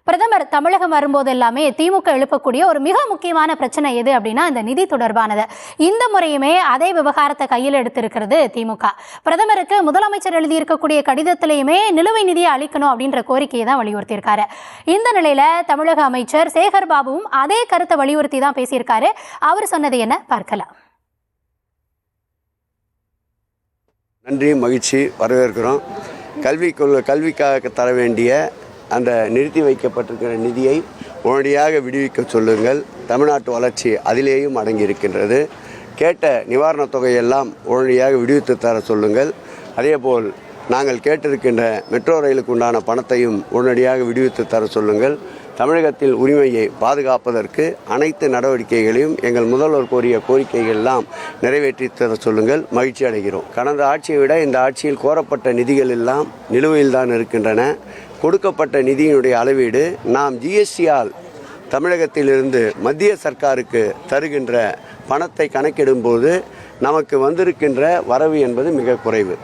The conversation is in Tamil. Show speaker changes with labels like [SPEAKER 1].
[SPEAKER 1] பிரதமர் தமிழகம் வரும்போது எல்லாமே திமுக எழுப்பக்கூடிய ஒரு மிக முக்கியமான பிரச்சனை எது அப்படின்னா இந்த நிதி தொடர்பானது. இந்த முறையுமே அதே விவகாரத்தை கையில் எடுத்திருக்கிறது திமுக. பிரதமருக்கு முதலமைச்சர் எழுதியிருக்கக்கூடிய கடிதத்திலையுமே நிலுவை நிதியை அளிக்கணும் அப்படின்ற கோரிக்கையை தான் வலியுறுத்தியிருக்காரு. இந்த நிலையில தமிழக அமைச்சர் சேகர் பாபுவும் அதே கருத்தை வலியுறுத்தி தான் பேசியிருக்காரு. அவர் சொன்னது என்ன பார்க்கலாம்.
[SPEAKER 2] நன்றி, மகிழ்ச்சி, வரவேற்கிறோம். கல்விக்காக தர வேண்டிய அந்த நிறுத்தி வைக்கப்பட்டிருக்கிற நிதியை உடனடியாக விடுவிக்க சொல்லுங்கள். தமிழ்நாட்டு வளர்ச்சி அதிலேயும் அடங்கியிருக்கின்றது. கேட்ட நிவாரணத் தொகையெல்லாம் உடனடியாக விடுவித்து தர சொல்லுங்கள். அதேபோல் நாங்கள் கேட்டிருக்கின்ற மெட்ரோ ரயிலுக்கு உண்டான பணத்தையும் உடனடியாக விடுவித்து தர சொல்லுங்கள். தமிழகத்தில் உரிமையை பாதுகாப்பதற்கு அனைத்து நடவடிக்கைகளையும் எங்கள் முதல்வர் கோரிய கோரிக்கைகள் எல்லாம் நிறைவேற்றி தர சொல்லுங்கள். மகிழ்ச்சி அடைகிறோம். கடந்த ஆட்சியை விட இந்த ஆட்சியில் கோரப்பட்ட நிதிகள் எல்லாம் நிலுவையில் தான் இருக்கின்றன. கொடுக்கப்பட்ட நிதியினுடைய அளவீடு நாம் ஜிஎஸ்டியால் தமிழகத்திலிருந்து மத்திய சர்க்காருக்கு தருகின்ற பணத்தை கணக்கிடும்போது நமக்கு வந்திருக்கின்ற வரவு என்பது மிக குறைவு.